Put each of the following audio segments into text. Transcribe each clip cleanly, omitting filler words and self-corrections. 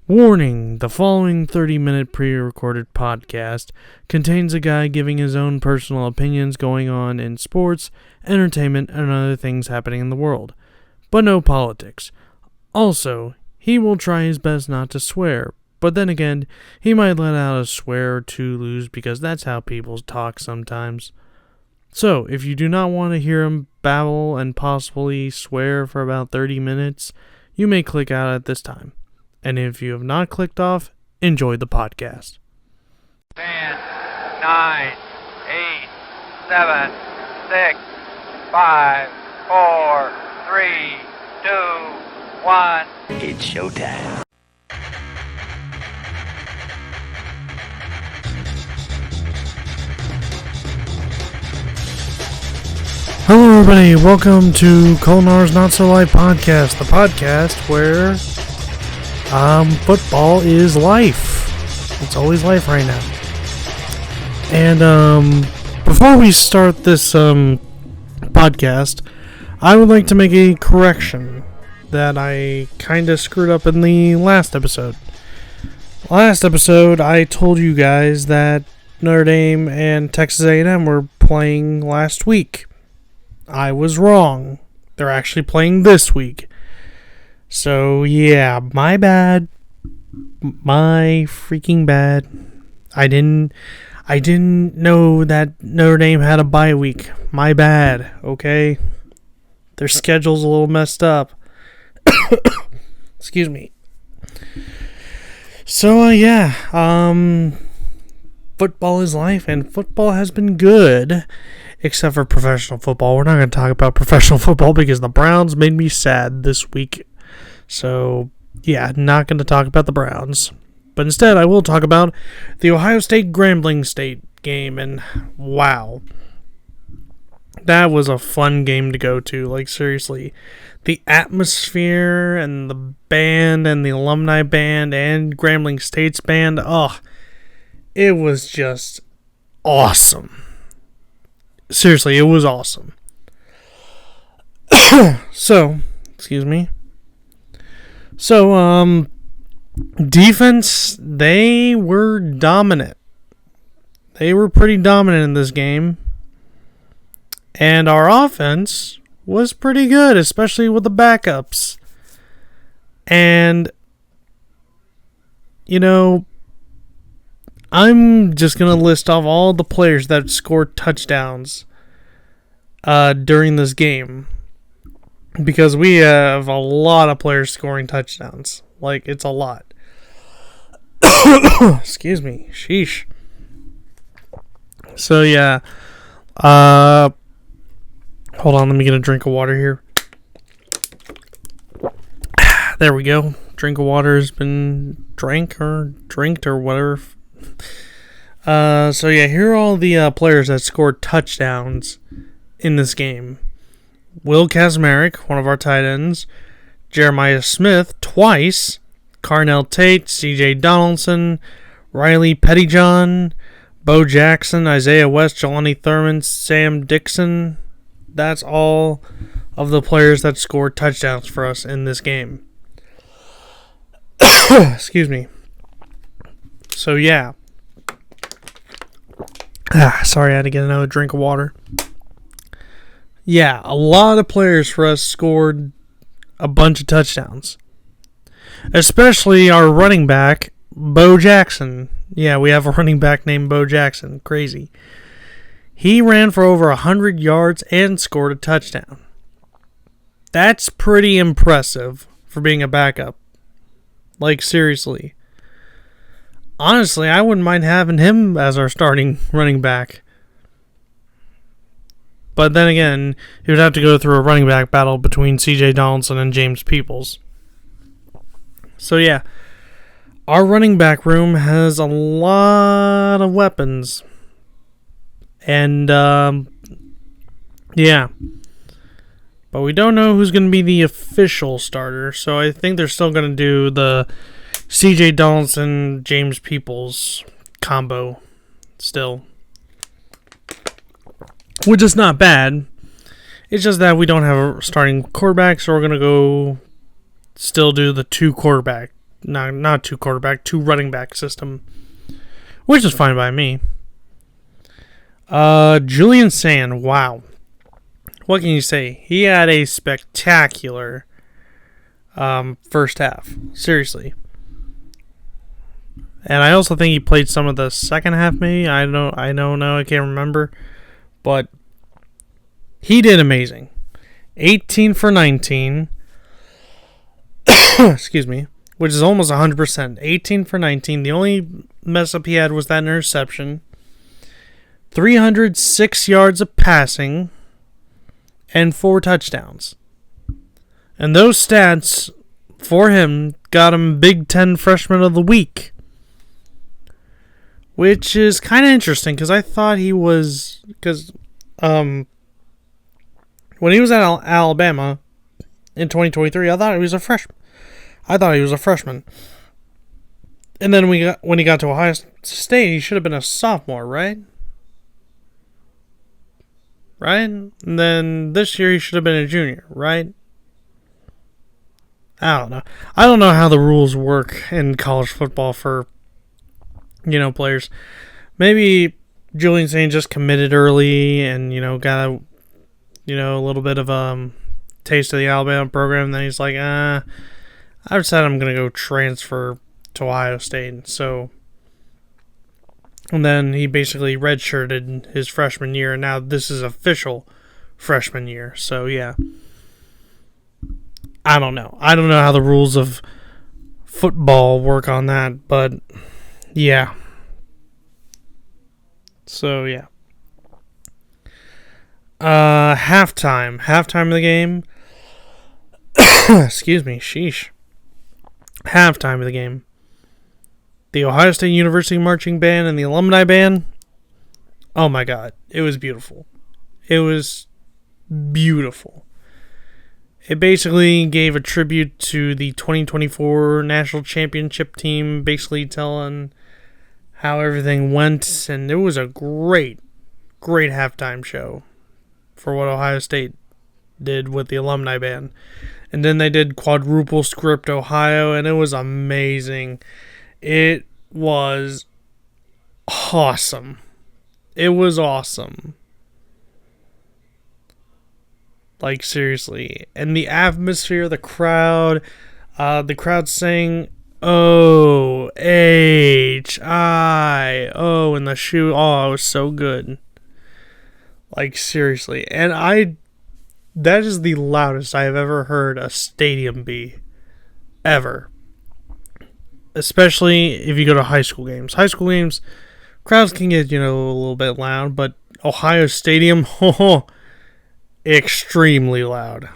Warning, the following 30-minute pre-recorded podcast contains a guy giving his own personal opinions going on in sports, entertainment, and other things happening in the world, but no politics. Also, he will try his best not to swear, but then again, he might let out a swear or two loose because that's how people talk sometimes. So, if you do not want to hear him babble and possibly swear for about 30 minutes, you may click out at this time. And if you have not clicked off, enjoy the podcast. 10, 9, 8, 7, 6, 5, 4, 3, 2, 1. It's showtime. Hello everybody, welcome to Colton's Not So Life podcast, the podcast where football is life. It's always life right now. And before we start this podcast, I would like to make a correction that I kind of screwed up in the last episode. Last episode, I told you guys that Notre Dame and Texas A&M were playing last week. I was wrong. They're actually playing this week. So, yeah, my bad. My freaking bad. I didn't know that Notre Dame had a bye week. My bad, okay? Their schedule's a little messed up. Excuse me. So, football is life, and football has been good, except for professional football. We're not going to talk about professional football because the Browns made me sad this week. So, yeah, not going to talk about the Browns. But instead, I will talk about the Ohio State Grambling State game. And wow, that was a fun game to go to. Like, seriously, the atmosphere and the band and the alumni band and Grambling State's band, it was just awesome. Seriously, it was awesome. So, defense, they were dominant. They were pretty dominant in this game. And our offense was pretty good, especially with the backups. And, I'm just going to list off all the players that scored touchdowns during this game. Because we have a lot of players scoring touchdowns. Like, it's a lot. Excuse me. Sheesh. So, yeah. Hold on, let me get a drink of water here. There we go. Drink of water has been drinked or whatever. So, yeah, here are all the players that scored touchdowns in this game. Will Kazmarek, one of our tight ends, Jeremiah Smith twice, Carnell Tate, C.J. Donaldson, Riley Pettyjohn, Bo Jackson, Isaiah West, Jelani Thurman, Sam Dixon. That's all of the players that scored touchdowns for us in this game. Excuse me. So, yeah. Sorry, I had to get another drink of water. Yeah, a lot of players for us scored a bunch of touchdowns. Especially our running back, Bo Jackson. Yeah, we have a running back named Bo Jackson. Crazy. He ran for over 100 yards and scored a touchdown. That's pretty impressive for being a backup. Like, seriously. Honestly, I wouldn't mind having him as our starting running back. But then again, he would have to go through a running back battle between C.J. Donaldson and James Peoples. So yeah, our running back room has a lot of weapons. And, yeah. But we don't know who's going to be the official starter, so I think they're still going to do the C.J. Donaldson, James Peoples combo still. Which is not bad. It's just that we don't have a starting quarterback, so we're going to go still do the two quarterback not two quarterback, two running back system, which is fine by me. Julian Sand, wow. What can you say? He had a spectacular first half. Seriously. And I also think he played some of the second half, maybe. I don't know. I can't remember. But he did amazing. 18 for 19. Excuse me. Which is almost 100%. 18 for 19. The only mess up he had was that interception. 306 yards of passing. And 4 touchdowns. And those stats for him got him Big Ten Freshman of the Week. Which is kind of interesting because I thought he was... Because when he was at Alabama in 2023, I thought he was a freshman. And then when he got to Ohio State, he should have been a sophomore, right? Right? And then this year he should have been a junior, right? I don't know. I don't know how the rules work in college football for, players. Maybe Julian Saint just committed early and, got a little bit of a taste of the Alabama program. And then he's like, I decided I'm going to go transfer to Ohio State. So, and then he basically redshirted his freshman year. And now this is official freshman year. So, yeah. I don't know. I don't know how the rules of football work on that, but yeah. So, yeah. Halftime. Halftime of the game. Excuse me. Sheesh. Halftime of the game. The Ohio State University Marching Band and the Alumni Band. Oh my God. It was beautiful. It was beautiful. It basically gave a tribute to the 2024 National Championship team, basically telling how everything went, and it was a great halftime show for what Ohio State did with the Alumni Band. And then they did Quadruple Script Ohio, and it was amazing. It was awesome. It was awesome. Like, seriously. And the atmosphere, the crowd saying O-H-I-O in the shoe. Oh, it was so good. Like, seriously. And that is the loudest I have ever heard a stadium be. Ever. Especially if you go to high school games. High school games, crowds can get, a little bit loud, but Ohio Stadium, extremely loud.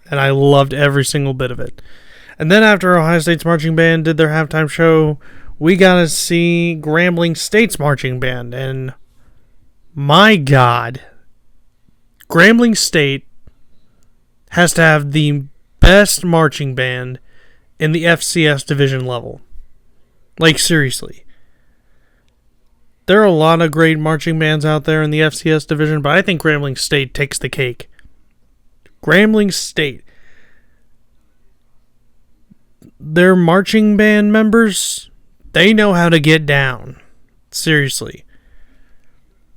And I loved every single bit of it. And then after Ohio State's marching band did their halftime show, we got to see Grambling State's marching band. And my God, Grambling State has to have the best marching band in the FCS division level. Like, seriously. There are a lot of great marching bands out there in the FCS division, but I think Grambling State takes the cake. Grambling State. Their marching band members, they know how to get down. Seriously.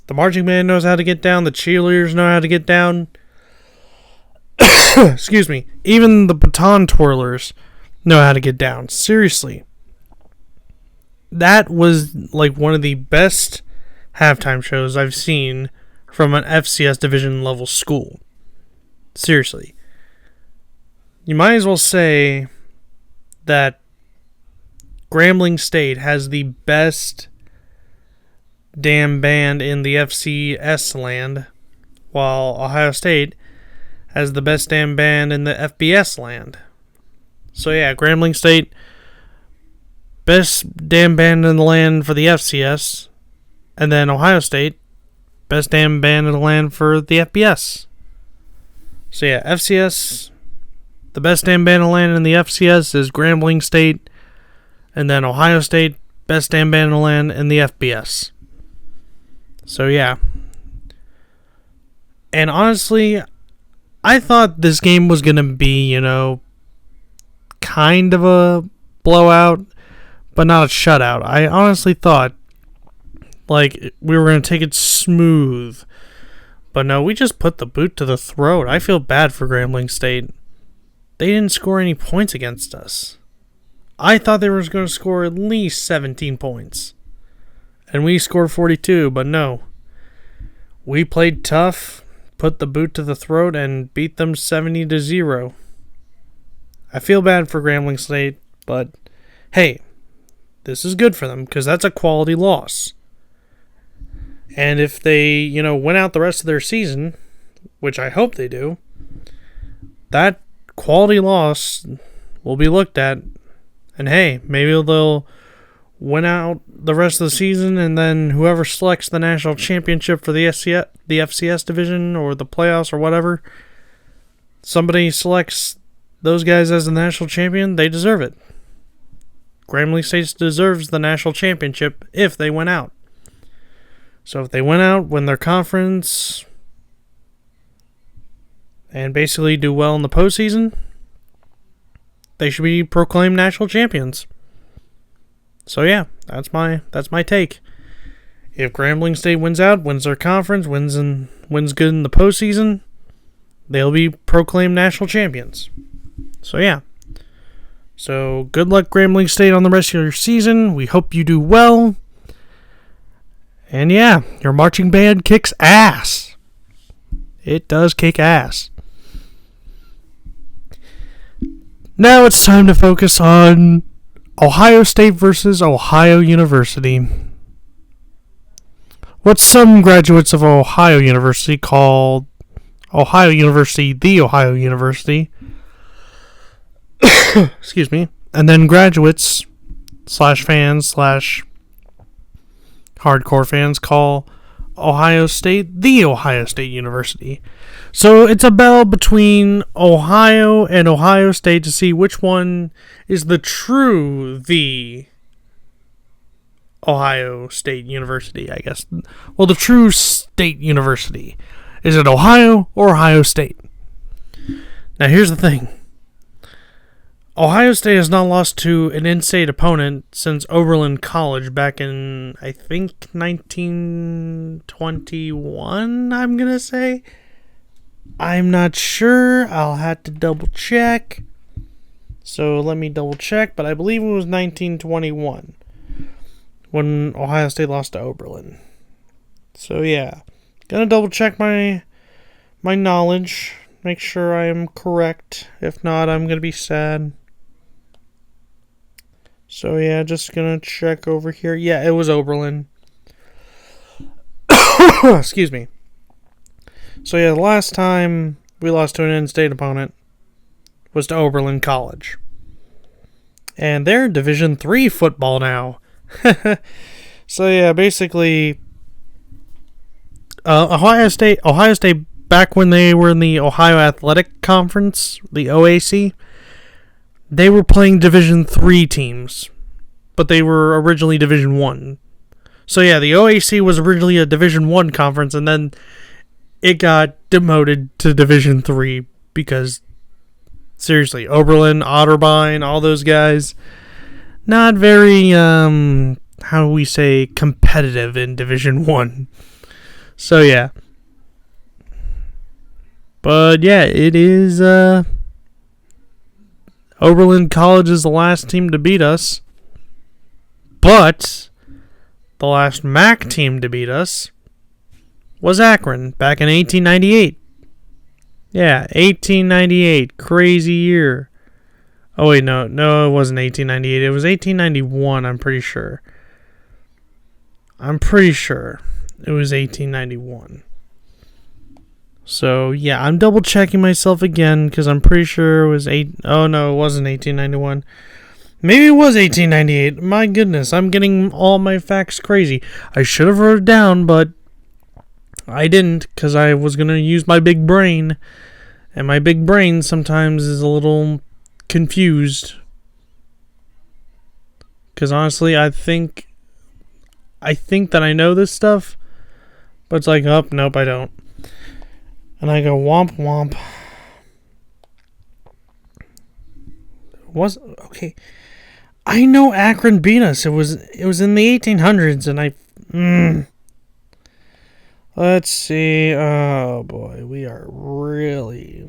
The marching band knows how to get down. The cheerleaders know how to get down. Excuse me. Even the baton twirlers know how to get down. Seriously. That was like one of the best halftime shows I've seen from an FCS division level school. Seriously. You might as well say that Grambling State has the best damn band in the FCS land, while Ohio State has the best damn band in the FBS land. So yeah, Grambling State, best damn band in the land for the FCS, and then Ohio State, best damn band in the land for the FBS. So yeah, FCS, the best damn band in the land in the FCS is Grambling State, and then Ohio State, best damn band in the land in the FBS. So yeah. And honestly, I thought this game was going to be, kind of a blowout, but not a shutout. I honestly thought, like, we were going to take it smooth. But no, we just put the boot to the throat. I feel bad for Grambling State. They didn't score any points against us. I thought they were going to score at least 17 points. And we scored 42, but no. We played tough, put the boot to the throat, and beat them 70-0. I feel bad for Grambling State, but hey, this is good for them because that's a quality loss. And if they, win out the rest of their season, which I hope they do, that quality loss will be looked at. And hey, maybe they'll win out the rest of the season, and then whoever selects the national championship for the FCS division or the playoffs or whatever, somebody selects those guys as the national champion, they deserve it. Grambling State deserves the national championship if they win out. So if they win out, win their conference, and basically do well in the postseason, they should be proclaimed national champions. So yeah, that's my take. If Grambling State wins out, wins their conference, wins good in the postseason, they'll be proclaimed national champions. So yeah. So good luck, Grambling State, on the rest of your season. We hope you do well. And yeah, your marching band kicks ass. It does kick ass. Now it's time to focus on Ohio State versus Ohio University. What some graduates of Ohio University call Ohio University, the Ohio University. Excuse me. And then graduates / fans / hardcore fans call Ohio State the Ohio State University. So it's a battle between Ohio and Ohio State to see which one is the Ohio State University, I guess. Well, the true state university. Is it Ohio or Ohio State? Now here's the thing. Ohio State has not lost to an in-state opponent since Oberlin College back in, I think, 1921, I'm going to say. I'm not sure. I'll have to double check. So let me double check, but I believe it was 1921 when Ohio State lost to Oberlin. So yeah, gonna double check my knowledge, make sure I am correct. If not, I'm gonna be sad. So yeah, just gonna check over here. Yeah, it was Oberlin. Excuse me. So yeah, the last time we lost to an in-state opponent was to Oberlin College. And they're Division III football now. So yeah, basically, Ohio State, back when they were in the Ohio Athletic Conference, the OAC, they were playing Division III teams, but they were originally Division I. So yeah, the OAC was originally a Division I conference, and then it got demoted to Division III because, seriously, Oberlin, Otterbein, all those guys, not very, how do we say, competitive in Division I. So yeah. But yeah, it is, Oberlin College is the last team to beat us. But the last MAC team to beat us was Akron back in 1898. Yeah, 1898. Crazy year. Oh, wait, no, it wasn't 1898. It was 1891, I'm pretty sure. It was 1891. So, yeah, I'm double checking myself again because I'm pretty sure it was Oh, no, it wasn't 1891. Maybe it was 1898. My goodness, I'm getting all my facts crazy. I should have wrote it down, but I didn't because I was going to use my big brain. And my big brain sometimes is a little confused. Because honestly, I think that I know this stuff. But it's like, oh, nope, I don't. And I go, womp, womp. Okay. I know Akron beat us. It was in the 1800s, and let's see. Oh boy, we are really.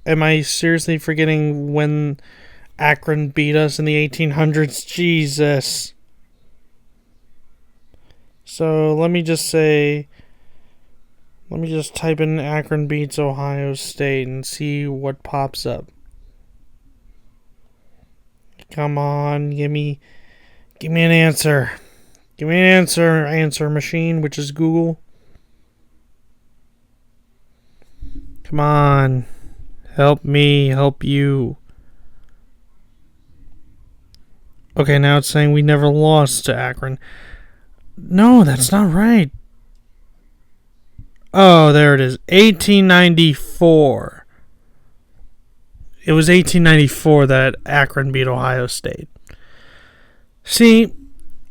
Am I seriously forgetting when Akron beat us in the 1800s? Jesus. So let me just type in Akron beats Ohio State and see what pops up. Come on, give me an answer. Give me an answer machine, which is Google. Come on. Help me, help you. Okay, now it's saying we never lost to Akron. No, that's not right. Oh, there it is. 1894. It was 1894 that Akron beat Ohio State. See,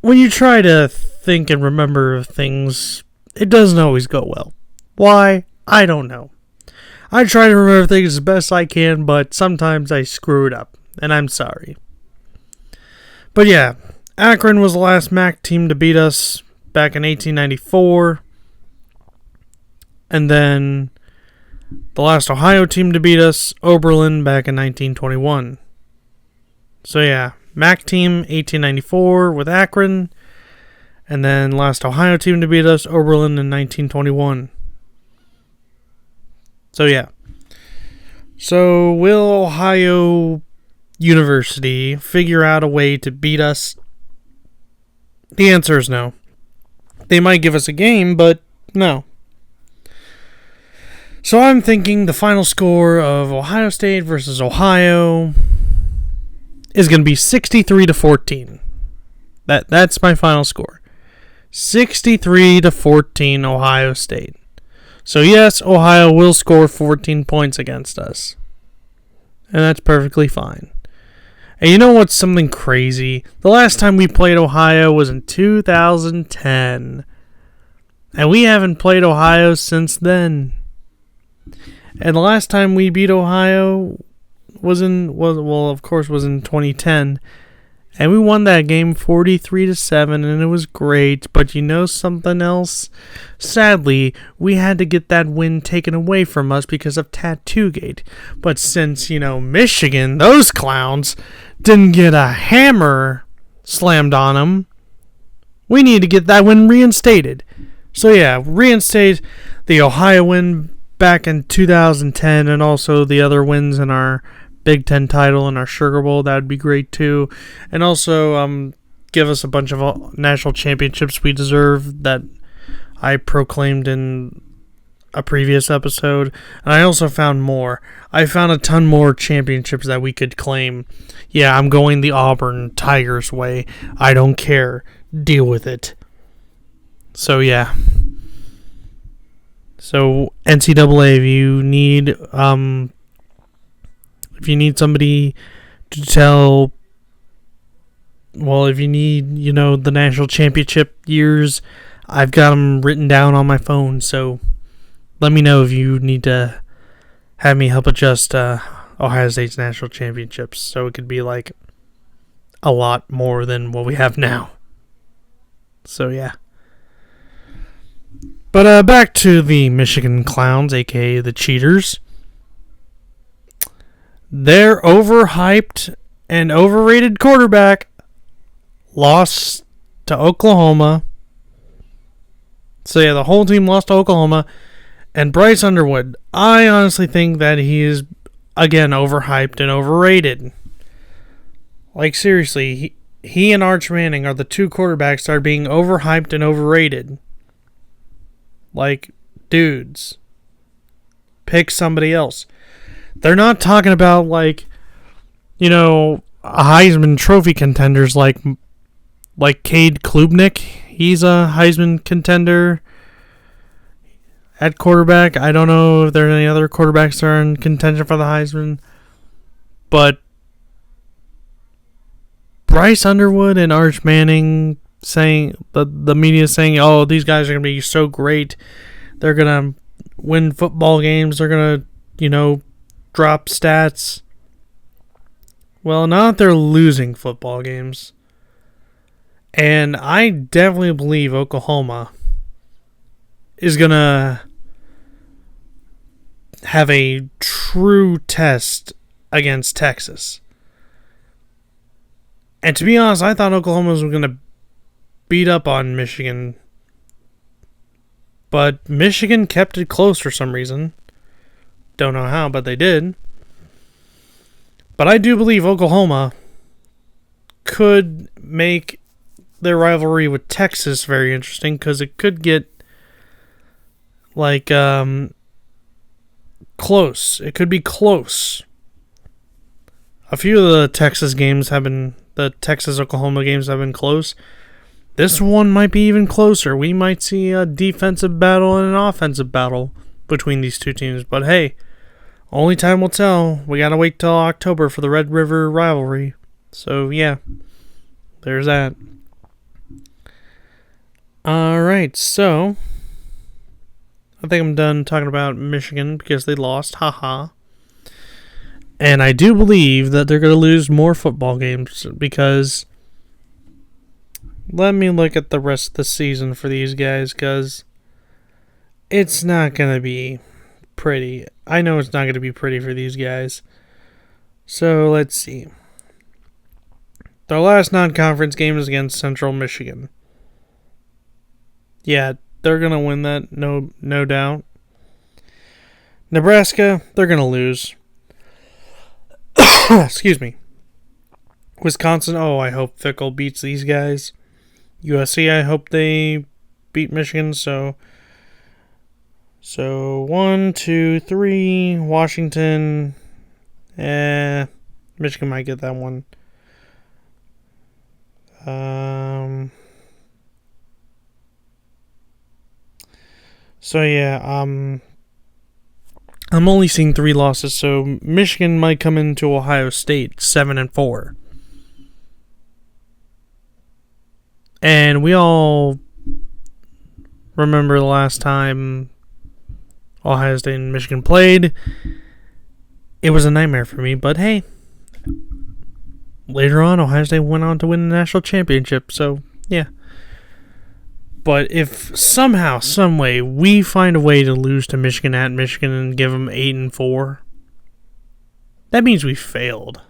when you try to think and remember things, it doesn't always go well. Why? I don't know. I try to remember things as best I can, but sometimes I screw it up, and I'm sorry. But yeah, Akron was the last MAC team to beat us back in 1894. And then the last Ohio team to beat us, Oberlin, back in 1921. So yeah, MAC team 1894 with Akron. And then last Ohio team to beat us, Oberlin, in 1921. So yeah. So will Ohio University figure out a way to beat us? The answer is no. They might give us a game, but no. So I'm thinking the final score of Ohio State versus Ohio is going to be 63-14. That's my final score. 63-14 Ohio State. So yes, Ohio will score 14 points against us. And that's perfectly fine. And you know what's something crazy? The last time we played Ohio was in 2010. And we haven't played Ohio since then. And the last time we beat Ohio was in 2010. And we won that game 43-7, and it was great. But you know something else? Sadly, we had to get that win taken away from us because of Tattoo-gate. But since, Michigan, those clowns, didn't get a hammer slammed on them, we need to get that win reinstated. So yeah, reinstate the Ohio win back in 2010, and also the other wins in our Big Ten title and our Sugar Bowl. That would be great too. And also give us a bunch of national championships we deserve that I proclaimed in a previous episode. And I also found more. I found a ton more championships that we could claim. Yeah, I'm going the Auburn Tigers way. I don't care. Deal with it. So yeah. So NCAA, if you need somebody to tell, if you need, the national championship years, I've got them written down on my phone. So let me know if you need to have me help adjust Ohio State's national championships, so it could be like a lot more than what we have now. So yeah. But back to the Michigan Clowns, aka the Cheaters. Their overhyped and overrated quarterback lost to Oklahoma. So yeah, the whole team lost to Oklahoma. And Bryce Underwood, I honestly think that he is, again, overhyped and overrated. Like, seriously, he and Arch Manning are the two quarterbacks that are being overhyped and overrated. Like, dudes, pick somebody else. They're not talking about, Heisman Trophy contenders like Cade Klubnik. He's a Heisman contender at quarterback. I don't know if there are any other quarterbacks that are in contention for the Heisman. But Bryce Underwood and Arch Manning saying, the media saying, oh, these guys are going to be so great. They're going to win football games. They're going to, drop stats. Well, now that they're losing football games, and I definitely believe Oklahoma is going to have a true test against Texas. And to be honest, I thought Oklahoma was going to beat up on Michigan. But Michigan kept it close for some reason. Don't know how, but they did. But I do believe Oklahoma could make their rivalry with Texas very interesting, because it could get close. It could be close. A few of the Texas-Oklahoma games have been close. This one might be even closer. We might see a defensive battle and an offensive battle between these two teams. But hey, only time will tell. We gotta wait till October for the Red River rivalry. So yeah, there's that. Alright, so I think I'm done talking about Michigan because they lost. Haha. And I do believe that they're going to lose more football games, because let me look at the rest of the season for these guys, because it's not going to be pretty. I know it's not going to be pretty for these guys. So let's see. Their last non-conference game is against Central Michigan. Yeah, they're going to win that, no doubt. Nebraska, they're going to lose. Excuse me. Wisconsin, I hope Fickle beats these guys. USC, I hope they beat Michigan. So 1, 2, 3. Washington, Michigan might get that one. So yeah, I'm only seeing 3 losses, so Michigan might come into Ohio State 7-4. And we all remember the last time Ohio State and Michigan played. It was a nightmare for me, but hey, later on Ohio State went on to win the national championship, so yeah. But if somehow, some way, we find a way to lose to Michigan at Michigan and give them 8-4, that means we failed.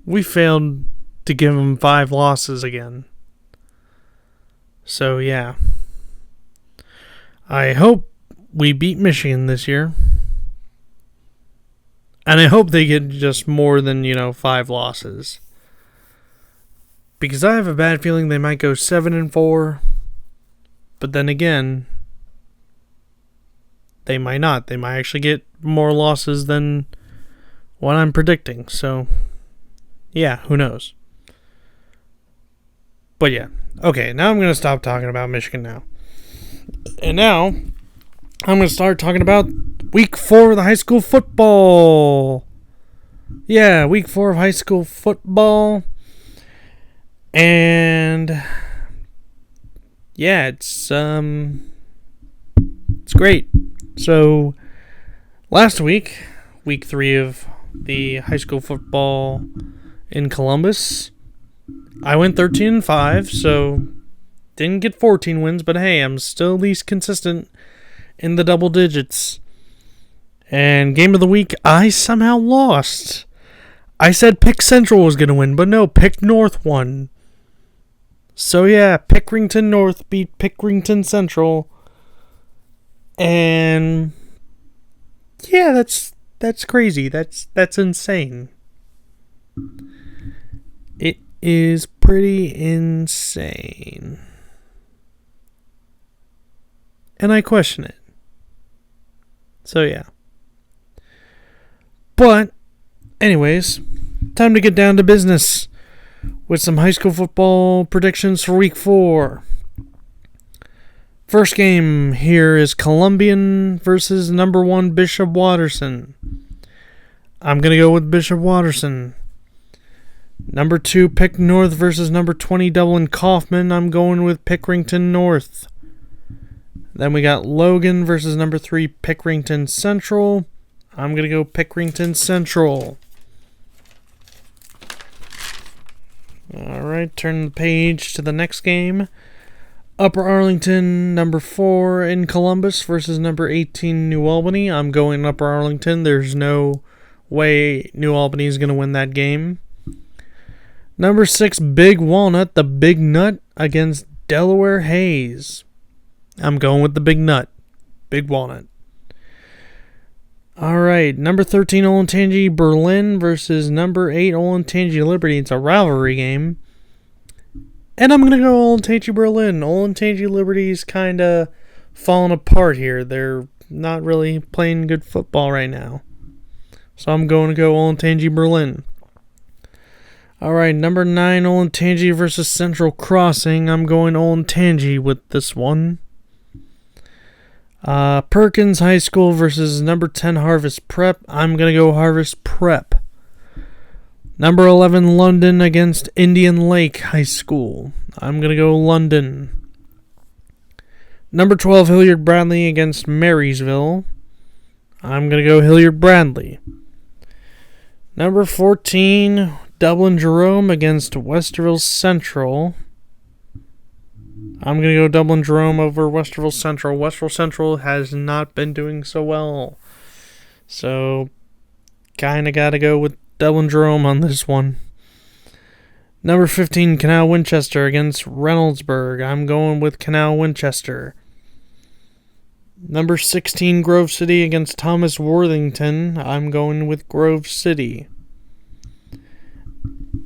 We failed to give them 5 losses again. So, yeah. I hope we beat Michigan this year. And I hope they get just more than, 5 losses. Because I have a bad feeling they might go 7-4. But then again, they might not. They might actually get more losses than what I'm predicting. So, yeah, who knows? But yeah. Okay, now I'm going to stop talking about Michigan now. And now, I'm going to start talking about Week 4 of the high school football. Yeah, Week 4 of high school football. And yeah, it's great. So last week, Week 3 of the high school football in Columbus, I went 13-5, so didn't get 14 wins, but hey, I'm still at least consistent in the double digits. And game of the week, I somehow lost. I said Pick Central was going to win, but no, Pick North won. So yeah, Pickerington North beat Pickerington Central. And yeah, that's crazy. That's insane. It is pretty insane. And I question it. So yeah. But anyways, time to get down to business with some high school football predictions for Week 4. First game here is Columbian versus number 1 Bishop Watterson. I'm going to go with Bishop Watterson. Number 2 Pick North versus number 20 Dublin Kaufman. I'm going with Pickerington North. Then we got Logan versus number 3 Pickerington Central. I'm going to go Pickerington Central. Alright, turn the page to the next game. Upper Arlington, number 4 in Columbus versus number 18 New Albany. I'm going Upper Arlington. There's no way New Albany is going to win that game. Number 6, Big Walnut, the Big Nut against Delaware Hayes. I'm going with the Big Nut. Big Walnut. Alright, number 13 Olentangy Berlin versus number 8 Olentangy Liberty. It's a rivalry game. And I'm going to go Olentangy Berlin. Olentangy Liberty's kind of falling apart here. They're not really playing good football right now. So I'm going to go Olentangy Berlin. Alright, number 9 Olentangy versus Central Crossing. I'm going Olentangy with this one. Perkins High School versus number 10 Harvest Prep. I'm going to go Harvest Prep. Number 11 London against Indian Lake High School. I'm going to go London. Number 12 Hilliard Bradley against Marysville. I'm going to go Hilliard Bradley. Number 14 Dublin Jerome against Westerville Central. I'm going to go Dublin Jerome over Westerville Central. Westerville Central has not been doing so well. So, kind of got to go with Dublin Jerome on this one. Number 15, Canal Winchester against Reynoldsburg. I'm going with Canal Winchester. Number 16, Grove City against Thomas Worthington. I'm going with Grove City.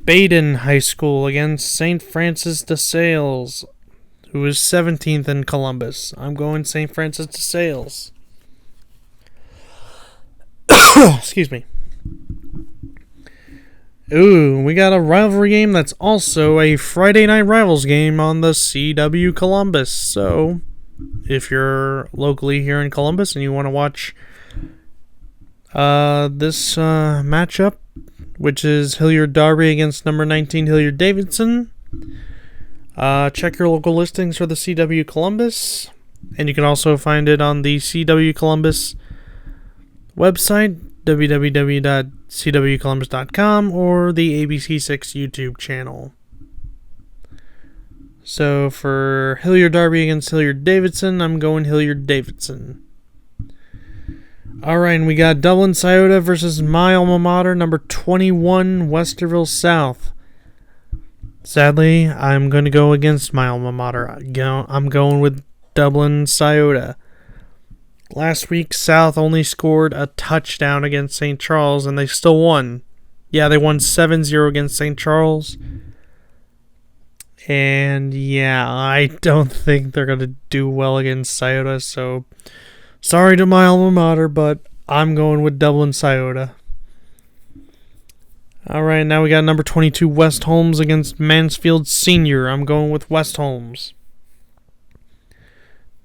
Baden High School against St. Francis de Sales, who is 17th in Columbus. I'm going St. Francis de Sales. Excuse me. Ooh, we got a rivalry game that's also a Friday Night Rivals game on the CW Columbus. So, if you're locally here in Columbus and you want to watch this matchup, which is Hilliard Derby against number 19 Hilliard Davidson, check your local listings for the CW Columbus, and you can also find it on the CW Columbus website, www.cwcolumbus.com, or the ABC6 YouTube channel. So for Hilliard Derby against Hilliard Davidson, I'm going Hilliard Davidson. Alright, and we got Dublin Scioto versus my alma mater, number 21 Westerville South. Sadly, I'm going to go against my alma mater. I'm going with Dublin Scioto. Last week, South only scored a touchdown against St. Charles, and they still won. Yeah, they won 7-0 against St. Charles. And yeah, I don't think they're going to do well against Scioto, so sorry to my alma mater, but I'm going with Dublin Scioto. Alright, now we got number 22 West Holmes against Mansfield Senior. I'm going with West Holmes.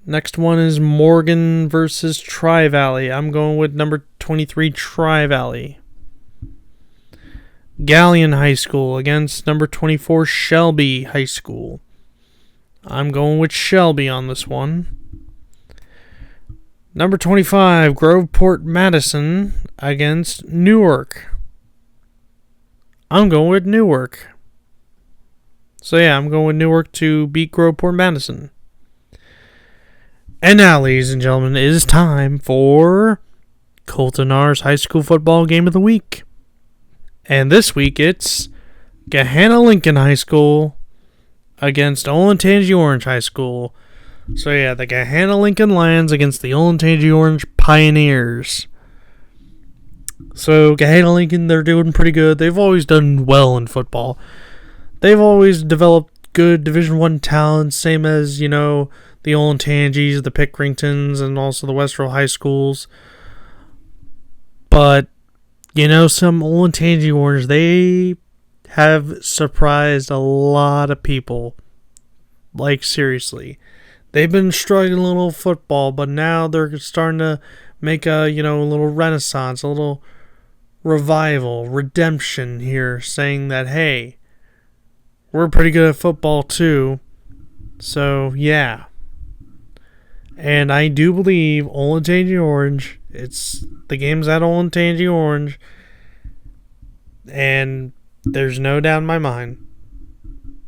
Next one is Morgan versus Tri-Valley. I'm going with number 23 Tri-Valley. Galleon High School against number 24 Shelby High School. I'm going with Shelby on this one. Number 25 Groveport Madison against Newark. I'm going with Newark. So yeah, I'm going with Newark to beat Groveport Madison. And now, ladies and gentlemen, it is time for Colton R's High School Football Game of the Week. And this week it's Gahanna Lincoln High School against Olentangy Orange High School. So yeah, the Gahanna Lincoln Lions against the Olentangy Orange Pioneers. So Gahanna Lincoln, they're doing pretty good. They've always done well in football. They've always developed good Division I talent, same as, you know, the Olentangys, the Pickeringtons, and also the Westerville High Schools. But, you know, some Olentangy Orange, they have surprised a lot of people. Like, seriously. They've been struggling a little football, but now they're starting to make a, you know, a little renaissance, a little revival, redemption here, saying that, hey, we're pretty good at football too. So, yeah. And I do believe Olentangy Orange The game's at Olentangy Orange, and there's no doubt in my mind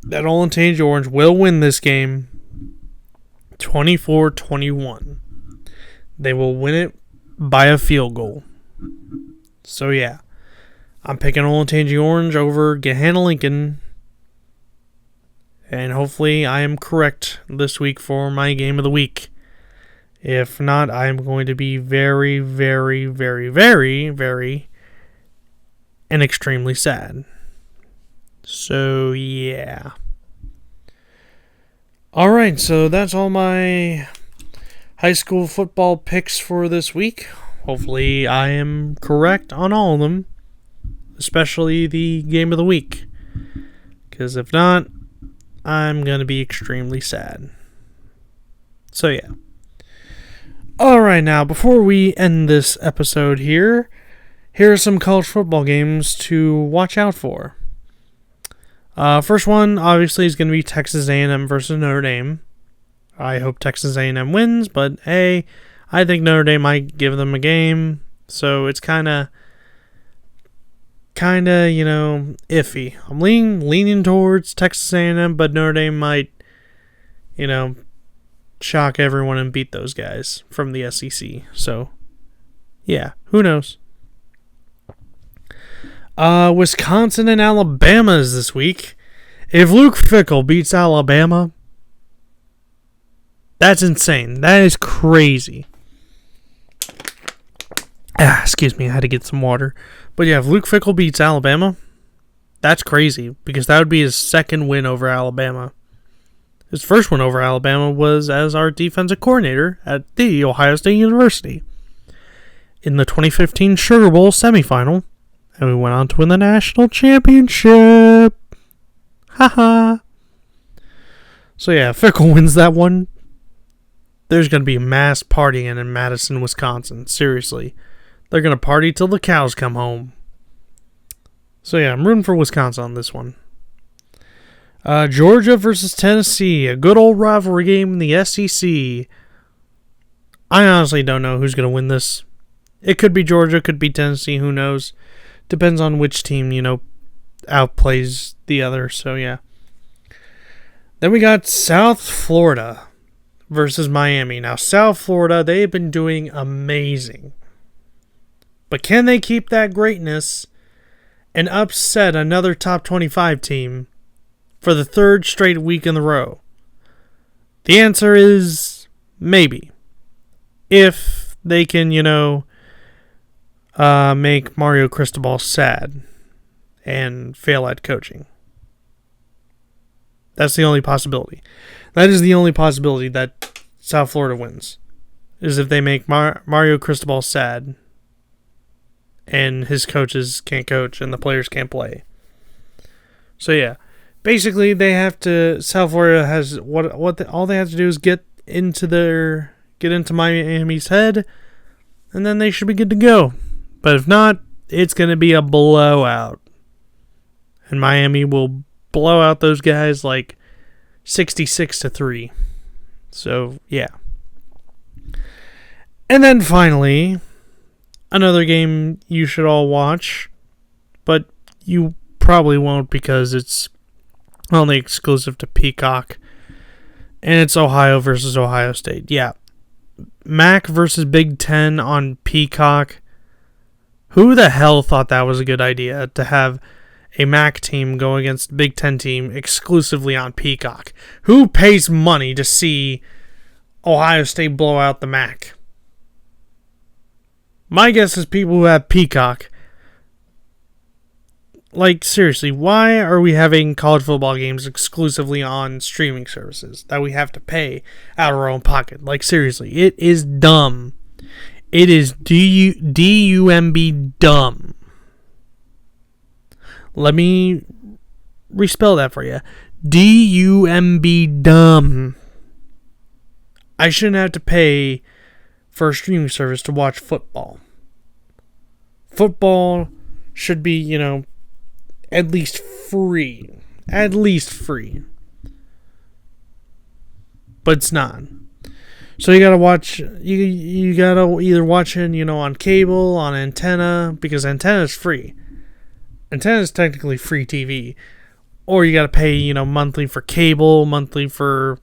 that Olentangy Orange will win this game 24-21. They will win it by a field goal. So yeah, I'm picking Olentangy Orange over Gahanna Lincoln, and hopefully I am correct this week for my game of the week. If not, I am going to be very, very, very, very, very, and extremely sad. So, yeah. Alright, so that's all my high school football picks for this week. Hopefully I am correct on all of them, especially the game of the week. Because if not, I'm going to be extremely sad. So, yeah. Alright, now, before we end this episode here are some college football games to watch out for. First one, obviously, is going to be Texas A&M versus Notre Dame. I hope Texas A&M wins, but hey, I think Notre Dame might give them a game, so it's kind of, iffy. I'm leaning towards Texas A&M, but Notre Dame might, shock everyone and beat those guys from the SEC. So, yeah, who knows? Wisconsin and Alabama is this week. If Luke Fickell beats Alabama, that's insane. That is crazy. Excuse me, I had to get some water. But yeah, if Luke Fickell beats Alabama, that's crazy, because that would be his second win over Alabama. His first win over Alabama was as our defensive coordinator at The Ohio State University in the 2015 Sugar Bowl semifinal, and we went on to win the national championship. Haha. So yeah, Fickell wins that one. There's going to be mass partying in Madison, Wisconsin. Seriously. They're going to party till the cows come home. So yeah, I'm rooting for Wisconsin on this one. Georgia versus Tennessee, a good old rivalry game in the SEC. I honestly don't know who's going to win this. It could be Georgia, could be Tennessee, who knows. Depends on which team, outplays the other, so yeah. Then we got South Florida versus Miami. Now, South Florida, they've been doing amazing. But can they keep that greatness and upset another top 25 team for the third straight week in a row? The answer is maybe. If they can, make Mario Cristobal sad and fail at coaching. That's the only possibility. That is the only possibility that South Florida wins, is if they make Mario Cristobal sad and his coaches can't coach and the players can't play. So yeah, basically South Florida has all they have to do is get into Miami's head, and then they should be good to go. But if not, it's going to be a blowout. And Miami will blow out those guys like 66-3. So, yeah. And then finally, another game you should all watch, but you probably won't because it's only exclusive to Peacock. And it's Ohio versus Ohio State. Yeah. MAC versus Big Ten on Peacock. Who the hell thought that was a good idea to have a MAC team go against Big Ten team exclusively on Peacock? Who pays money to see Ohio State blow out the MAC? My guess is people who have Peacock. Like, seriously, why are we having college football games exclusively on streaming services that we have to pay out of our own pocket? Like, seriously, it is dumb. It is D-U-M-B dumb. Let me respell that for you. D-U-M-B dumb. I shouldn't have to pay for a streaming service to watch football. Football should be, at least free. At least free. But it's not. So you gotta watch. You gotta either watch it, on cable, on antenna, because antenna is free. Antenna is technically free TV, or you gotta pay, monthly for cable, monthly for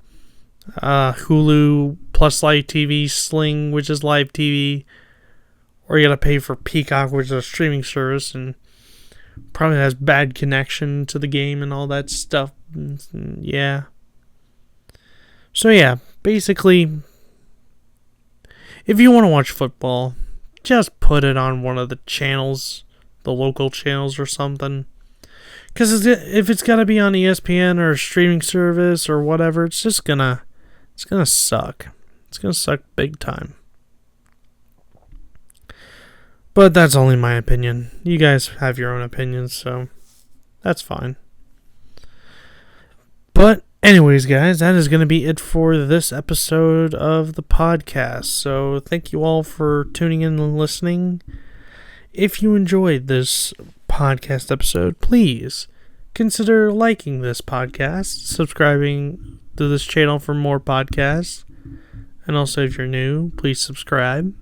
Hulu plus Live TV, Sling, which is live TV, or you gotta pay for Peacock, which is a streaming service, and probably has bad connection to the game and all that stuff. Yeah. So yeah, basically, if you want to watch football, just put it on one of the channels, the local channels or something. Because if it's got to be on ESPN or a streaming service or whatever, it's gonna suck. It's gonna suck big time. But that's only my opinion. You guys have your own opinions, so that's fine. But anyways, guys, that is going to be it for this episode of the podcast. So thank you all for tuning in and listening. If you enjoyed this podcast episode, please consider liking this podcast, subscribing to this channel for more podcasts, and also if you're new, please subscribe.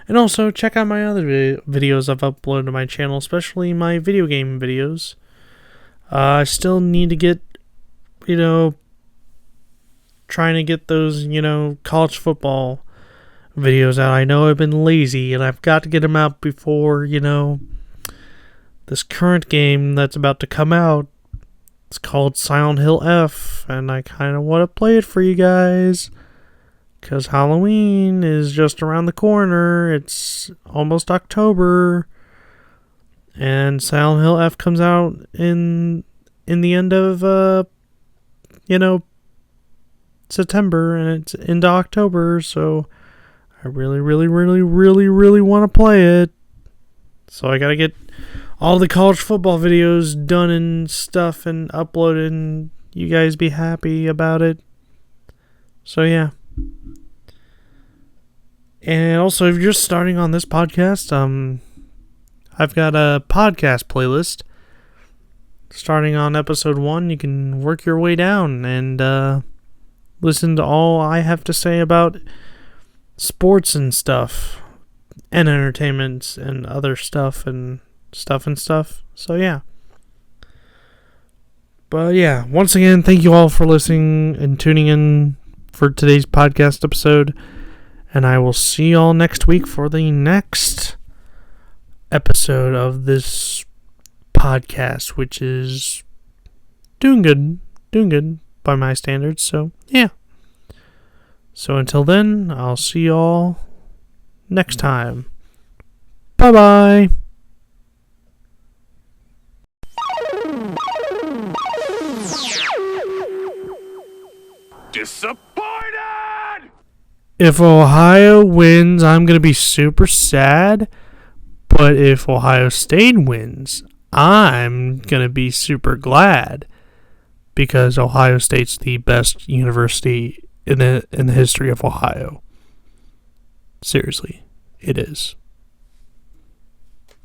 And also check out my other videos I've uploaded to my channel, especially my video game videos. I still need to get, trying to get those, college football videos out. I know I've been lazy, and I've got to get them out before, this current game that's about to come out. It's called Silent Hill F, and I kind of want to play it for you guys, because Halloween is just around the corner. It's almost October, and Silent Hill F comes out in the end of, September, and it's into October, so I really, really, really, really, really want to play it. So I gotta get all the college football videos done and stuff and uploaded, and you guys be happy about it. So yeah. And also, if you're just starting on this podcast, I've got a podcast playlist. Starting on episode 1, you can work your way down and listen to all I have to say about sports and stuff, and entertainment and other stuff and stuff. So yeah. But yeah, once again, thank you all for listening and tuning in for today's podcast episode. And I will see you all next week for the next episode of this podcast, which is doing good by my standards. So, yeah. So until then, I'll see you all next time. Bye-bye. Disappointed! If Ohio wins, I'm going to be super sad. But if Ohio State wins, I'm going to be super glad. Because Ohio State's the best university in the history of Ohio. Seriously, it is.